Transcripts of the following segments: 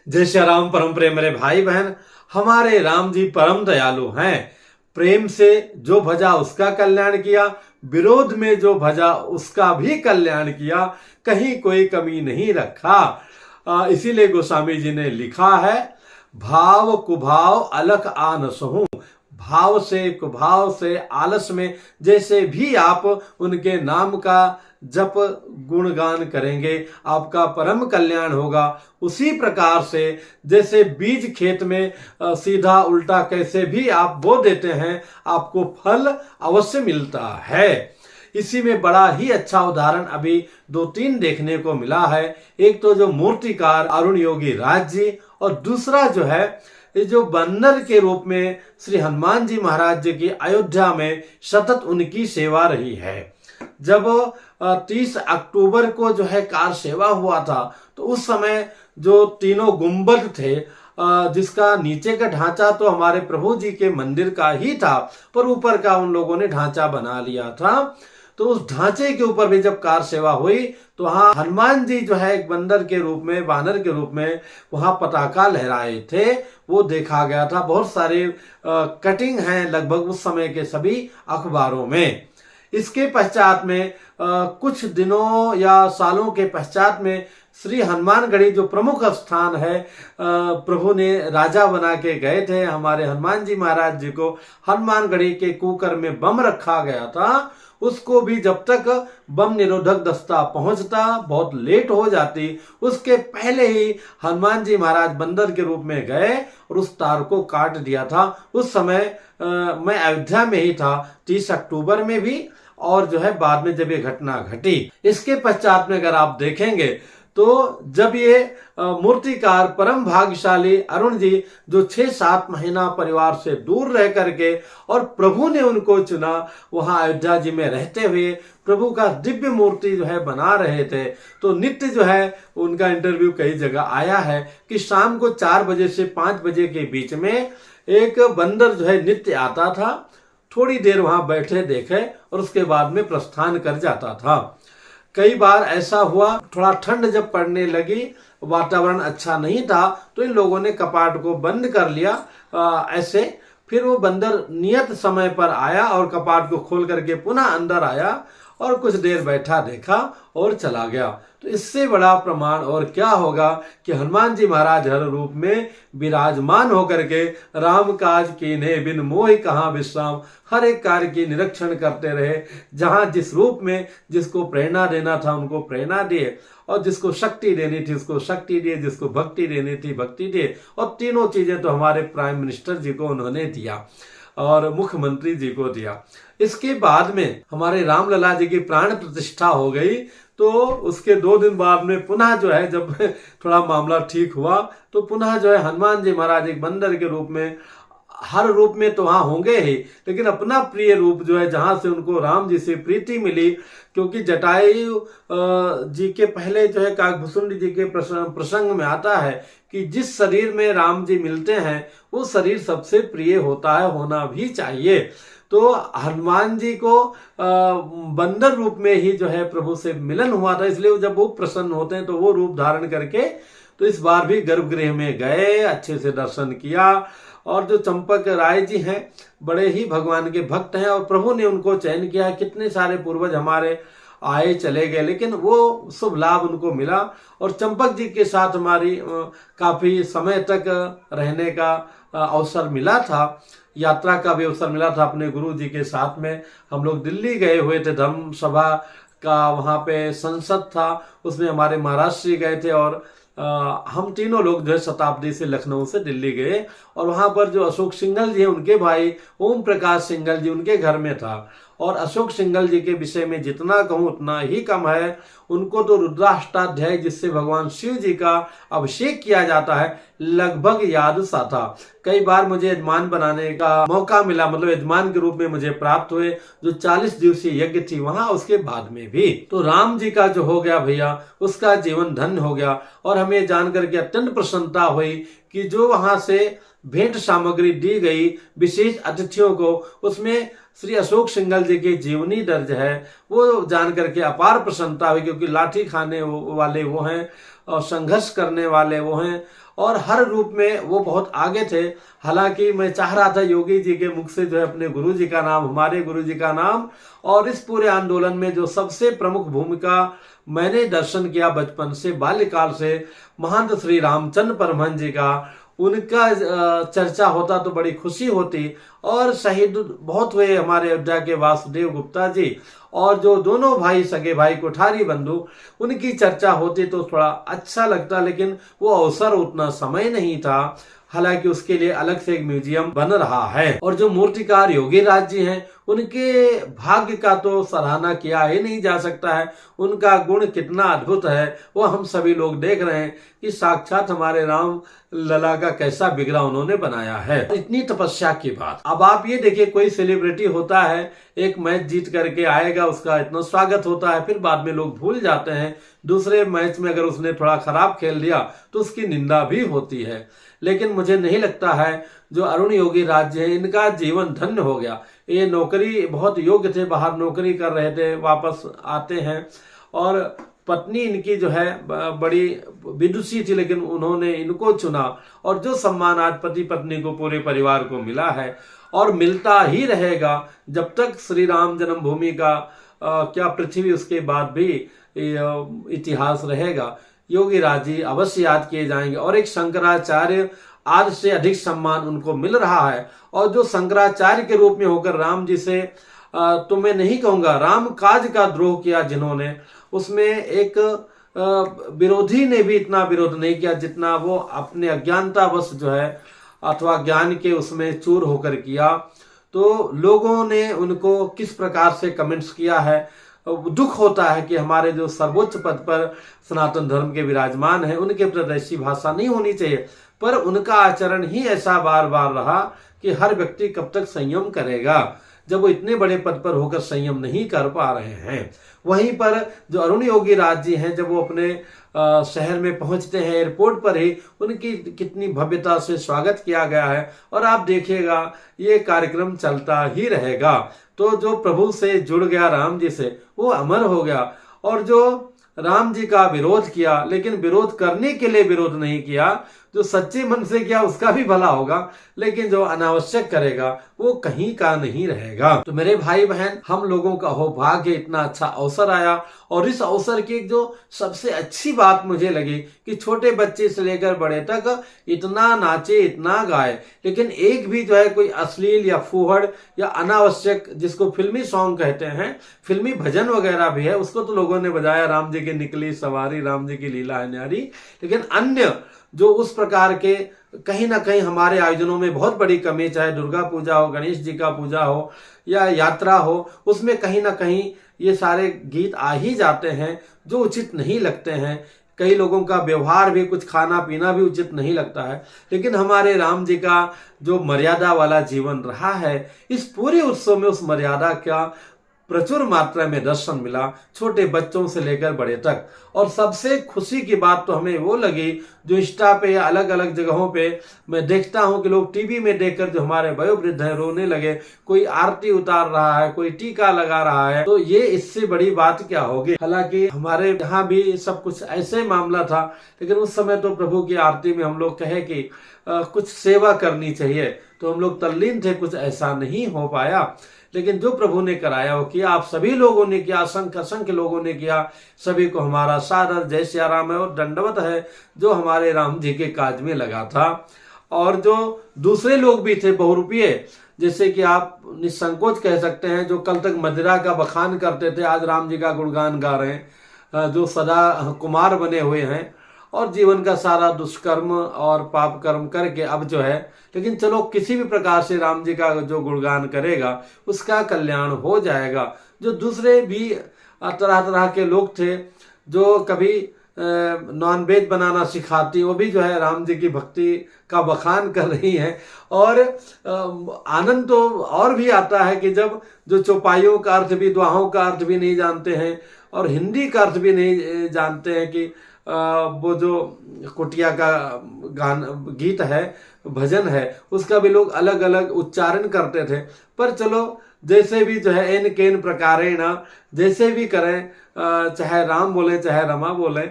जय श्री राम। परम प्रेम मेरे भाई बहन, हमारे राम जी परम दयालु हैं। प्रेम से जो भजा उसका कल्याण किया, विरोध में जो भजा उसका भी कल्याण किया, कहीं कोई कमी नहीं रखा। इसीलिए गोस्वामी जी ने लिखा है, भाव कुभाव अलख आनसहूं। भाव से कुभाव से आलस में जैसे भी आप उनके नाम का जप गुणगान करेंगे आपका परम कल्याण होगा। उसी प्रकार से जैसे बीज खेत में सीधा उल्टा कैसे भी आप बो देते हैं आपको फल अवश्य मिलता है। इसी में बड़ा ही अच्छा उदाहरण अभी 2-3 देखने को मिला है। एक तो जो मूर्तिकार अरुण योगी राज जी, और दूसरा जो है ये जो बंदर के रूप में श्री हनुमान जी महाराज जी की अयोध्या में सतत उनकी सेवा रही है। जब 30 अक्टूबर को जो है कार सेवा हुआ था तो उस समय जो तीनों गुंबद थे, जिसका नीचे का ढांचा तो हमारे प्रभु जी के मंदिर का ही था, पर ऊपर का उन लोगों ने ढांचा बना लिया था। तो उस ढांचे के ऊपर भी जब कार सेवा हुई तो वहां हनुमान जी जो है एक बंदर के रूप में, वानर के रूप में वहां पताका लहराए थे, वो देखा गया था। बहुत सारे कटिंग हैं लगभग उस समय के सभी अखबारों में। इसके पश्चात में कुछ दिनों या सालों के पश्चात में श्री हनुमानगढ़ी जो प्रमुख स्थान है, प्रभु ने राजा बना के गए थे हमारे हनुमान जी महाराज जी को। हनुमानगढ़ी के कुकर में बम रखा गया था, उसको भी जब तक बम निरोधक दस्ता पहुंचता बहुत लेट हो जाती, उसके पहले ही हनुमान जी महाराज बंदर के रूप में गए और उस तार को काट दिया था। उस समय मैं अयोध्या में ही था, 30 अक्टूबर में भी, और जो है बाद में जब ये घटना घटी। इसके पश्चात में अगर आप देखेंगे तो जब ये मूर्तिकार परम भाग्यशाली अरुण जी जो 6-7 महीना परिवार से दूर रह करके और प्रभु ने उनको चुना, वहां अयोध्या जी में रहते हुए प्रभु का दिव्य मूर्ति जो है बना रहे थे, तो नित्य जो है उनका इंटरव्यू कई जगह आया है कि शाम को 4 बजे से 5 बजे के बीच में एक बंदर जो है नित्य आता था, थोड़ी देर वहां बैठे देखे और उसके बाद में प्रस्थान कर जाता था। कई बार ऐसा हुआ, थोड़ा ठंड जब पड़ने लगी, वातावरण अच्छा नहीं था, तो इन लोगों ने कपाट को बंद कर लिया ऐसे। फिर वो बंदर नियत समय पर आया और कपाट को खोल करके पुनः अंदर आया और कुछ देर बैठा देखा और चला गया। तो इससे बड़ा प्रमाण और क्या होगा कि हनुमान जी महाराज हर रूप में विराजमान होकर के राम काज कीन्हे बिन मोहि कहाँ विश्राम, हर एक कार्य की निरीक्षण करते रहे। जहां जिस रूप में जिसको प्रेरणा देना था उनको प्रेरणा दिए, और जिसको शक्ति देनी थी उसको शक्ति दिए, जिसको भक्ति देनी थी भक्ति दिए। और तीनों चीजें तो हमारे प्राइम मिनिस्टर जी को उन्होंने दिया और मुख्यमंत्री जी को दिया। इसके बाद में हमारे रामलला जी की प्राण प्रतिष्ठा हो गई, तो उसके 2 दिन बाद में पुनः जो है जब थोड़ा मामला ठीक हुआ तो पुनः जो है हनुमान जी महाराज एक बंदर के रूप में, हर रूप में तो वहां होंगे ही, लेकिन अपना प्रिय रूप जो है जहां से उनको राम जी से प्रीति मिली, क्योंकि जटायु जी के पहले जो है काकभूषुंड जी के प्रसंग में आता है कि जिस शरीर में राम जी मिलते हैं वो शरीर सबसे प्रिय होता है, होना भी चाहिए। तो हनुमान जी को बंदर रूप में ही जो है प्रभु से मिलन हुआ था, इसलिए जब वो प्रसन्न होते हैं तो वो रूप धारण करके तो इस बार भी गर्भगृह में गए, अच्छे से दर्शन किया। और जो चंपक राय जी हैं बड़े ही भगवान के भक्त हैं और प्रभु ने उनको चयन किया। कितने सारे पूर्वज हमारे आए चले गए, लेकिन वो शुभ लाभ उनको मिला और चंपक जी के साथ हमारी काफी समय तक रहने का अवसर मिला था, यात्रा का भी अवसर मिला था। अपने गुरु जी के साथ में हम लोग दिल्ली गए हुए थे, धर्म सभा का वहां पे संसद था, उसमें हमारे महाराष्ट्र जी गए थे और हम तीनों लोग जो है शताब्दी से लखनऊ से दिल्ली गए। और वहां पर जो अशोक सिंघल जी हैं उनके भाई ओम प्रकाश सिंघल जी उनके घर में था। और अशोक सिंघल जी के विषय में जितना कहूं उतना ही कम है। उनको तो रुद्राष्टाध्याय जिससे भगवान शिव जी का अभिषेक किया जाता है लगभग याद सा था। कई बार मुझे यजमान बनाने का मौका मिला, मतलब यजमान के रूप में मुझे प्राप्त हुए, जो 40 दिवसीय यज्ञ थी वहां, उसके बाद में भी। तो राम जी का जो हो गया भैया, उसका जीवन धन्य हो गया। और हमें जानकर के अत्यंत प्रसन्नता हुई कि जो वहां से भेंट सामग्री दी गई विशेष अतिथियों को, उसमें श्री अशोक सिंघल जी की जीवनी दर्ज है। वो जानकर के अपार प्रसन्नता हुई, क्योंकि लाठी खाने वाले वो हैं और संघर्ष करने वाले वो हैं, और हर रूप में वो बहुत आगे थे। हालांकि मैं चाह रहा था योगी जी के मुख से जो है अपने गुरु जी का नाम, हमारे गुरु जी का नाम, और इस पूरे आंदोलन में जो सबसे प्रमुख भूमिका मैंने दर्शन किया बचपन से, बाल्यकाल से, महंत श्री रामचंद्र परमहंस जी का, उनका चर्चा होता तो बड़ी खुशी होती। और शहीद बहुत हुए हमारे अयोध्या के वासुदेव गुप्ता जी, और जो दोनों भाई सगे भाई कोठारी बंधु, उनकी चर्चा होती तो थोड़ा अच्छा लगता, लेकिन वो अवसर उतना समय नहीं था। हालांकि उसके लिए अलग से एक म्यूजियम बन रहा है। और जो मूर्तिकार योगी राज जी हैं, उनके भाग्य का तो सराहना किया ही नहीं जा सकता है। उनका गुण कितना अद्भुत है वो हम सभी लोग देख रहे हैं कि साक्षात हमारे राम लला का कैसा बिगड़ा उन्होंने बनाया है। इतनी तपस्या की बात। अब आप ये देखिए, कोई सेलिब्रिटी होता है, एक मैच जीत करके आएगा, उसका इतना स्वागत होता है, फिर बाद में लोग भूल जाते हैं। दूसरे मैच में अगर उसने थोड़ा खराब खेल दिया तो उसकी निंदा भी होती है। लेकिन मुझे नहीं लगता है जो अरुण योगी राज है, इनका जीवन धन्य हो गया। ये नौकरी बहुत योग्य थे, बाहर नौकरी कर रहे थे, वापस आते हैं, और पत्नी इनकी जो है बड़ी विदुषी थी, लेकिन उन्होंने इनको चुना। और जो सम्मान आज पति पत्नी को, पूरे परिवार को मिला है और मिलता ही रहेगा जब तक श्री राम जन्मभूमि का क्या पृथ्वी, उसके बाद भी इतिहास रहेगा। योगी राज जी अवश्य याद किए जाएंगे। और एक शंकराचार्य, आज से अधिक सम्मान उनको मिल रहा है। और जो शंकराचार्य के रूप में होकर राम जी से, तो मैं नहीं कहूंगा, राम काज का द्रोह किया जिन्होंने, उसमें एक विरोधी ने भी इतना विरोध नहीं किया जितना वो अपने अज्ञानतावश जो है, अथवा ज्ञान के उसमें चूर होकर किया। तो लोगों ने उनको किस प्रकार से कमेंट्स किया है। दुख होता है कि हमारे जो सर्वोच्च पद पर सनातन धर्म के विराजमान हैं, उनके प्रति ऐसी भाषा नहीं होनी चाहिए, पर उनका आचरण ही ऐसा बार बार रहा कि हर व्यक्ति कब तक संयम करेगा, जब वो इतने बड़े पद पर होकर संयम नहीं कर पा रहे हैं। वहीं पर जो अरुण योगी राज जी हैं, जब वो अपने शहर में पहुंचते हैं, एयरपोर्ट पर ही उनकी कितनी भव्यता से स्वागत किया गया है। और आप देखिएगा ये कार्यक्रम चलता ही रहेगा। तो जो प्रभु से जुड़ गया राम जी से, वो अमर हो गया। और जो राम जी का विरोध किया, लेकिन विरोध करने के लिए विरोध नहीं किया, जो सच्चे मन से किया उसका भी भला होगा, लेकिन जो अनावश्यक करेगा वो कहीं का नहीं रहेगा। तो मेरे भाई बहन, हम लोगों का हो भाग्य, इतना अच्छा अवसर आया। और इस अवसर की जो सबसे अच्छी बात मुझे लगी कि छोटे बच्चे से लेकर बड़े तक इतना नाचे, इतना गाए, लेकिन एक भी जो है कोई अश्लील या फूहड़ या अनावश्यक, जिसको फिल्मी सॉन्ग कहते हैं, फिल्मी भजन वगैरह भी है, उसको तो लोगों ने बजाया, राम जी की निकली सवारी, राम जी की लीला है न्यारी। लेकिन अन्य जो उस प्रकार के कहीं ना कहीं हमारे आयोजनों में बहुत बड़ी कमी, चाहे दुर्गा पूजा हो, गणेश जी का पूजा हो या यात्रा हो, उसमें कहीं ना कहीं ये सारे गीत आ ही जाते हैं जो उचित नहीं लगते हैं। कई लोगों का व्यवहार भी, कुछ खाना पीना भी उचित नहीं लगता है। लेकिन हमारे राम जी का जो मर्यादा वाला जीवन रहा है, इस पूरे उत्सव में उस मर्यादा का प्रचुर मात्रा में दर्शन मिला, छोटे बच्चों से लेकर बड़े तक। और सबसे खुशी की बात तो हमें वो लगी, जो इंस्टा पे या अलग अलग जगहों पे मैं देखता हूं कि लोग टीवी में देखकर जो हमारे वयोवृद्ध हैं रोने लगे। कोई आरती उतार रहा है, कोई टीका लगा रहा है, तो ये इससे बड़ी बात क्या होगी। हालांकि हमारे यहाँ भी सब कुछ ऐसे मामला था, लेकिन उस समय तो प्रभु की आरती में हम लोग कहे कि कुछ सेवा करनी चाहिए, तो हम लोग तल्लीन थे, कुछ ऐसा नहीं हो पाया। लेकिन जो प्रभु ने कराया वो किया, आप सभी लोगों ने किया, असंख्य असंख्य लोगों ने किया। सभी को हमारा सादर जय सिया राम है और दंडवत है, जो हमारे राम जी के काज में लगा था। और जो दूसरे लोग भी थे बहुरूपीय, जैसे कि आप निसंकोच कह सकते हैं, जो कल तक मदिरा का बखान करते थे, आज राम जी का गुणगान गा रहे हैं, जो सदा कुमार बने हुए हैं और जीवन का सारा दुष्कर्म और पाप कर्म करके अब जो है, लेकिन चलो किसी भी प्रकार से राम जी का जो गुणगान करेगा उसका कल्याण हो जाएगा। जो दूसरे भी तरह तरह के लोग थे, जो कभी नॉन वेज बनाना सिखाती, वो भी जो है राम जी की भक्ति का बखान कर रही हैं। और आनंद तो और भी आता है कि जब जो चौपाइयों का अर्थ भी, दुआओं का अर्थ भी नहीं जानते हैं और हिंदी का अर्थ भी नहीं जानते हैं कि वो जो कुटिया का गीत है भजन है उसका भी लोग अलग अलग उच्चारण करते थे। पर चलो जैसे भी जो है एन केन प्रकारेण, जैसे भी करें, चाहे राम बोले चाहे रमा बोले,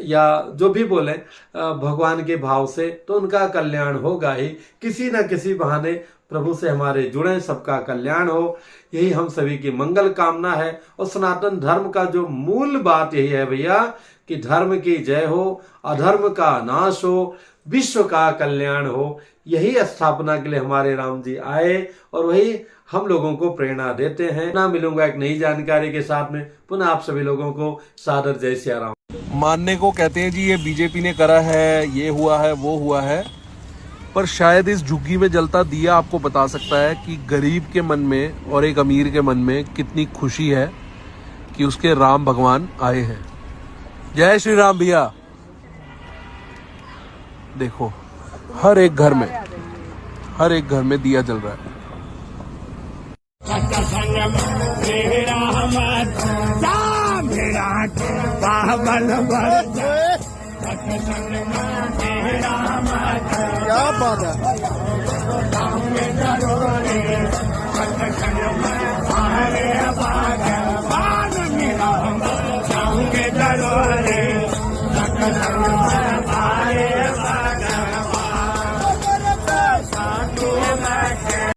या जो भी बोले भगवान के भाव से, तो उनका कल्याण होगा ही। किसी न किसी बहाने प्रभु से हमारे जुड़े, सबका कल्याण हो, यही हम सभी की मंगल कामना है। और सनातन धर्म का जो मूल बात यही है भैया कि धर्म की जय हो, अधर्म का नाश हो, विश्व का कल्याण हो। यही स्थापना के लिए हमारे राम जी आए और वही हम लोगों को प्रेरणा देते हैं। ना मिलूंगा एक नई जानकारी के साथ में, पुनः आप सभी लोगों को सादर जय सिया राम। मानने को कहते हैं जी ये बीजेपी ने करा है, ये हुआ है, वो हुआ है, पर शायद इस झुग्गी में जलता दिया आपको बता सकता है कि गरीब के मन में और एक अमीर के मन में कितनी खुशी है कि उसके राम भगवान आए हैं। जय श्री राम भैया। देखो हर एक घर में दिया जल रहा है। क्या बात है।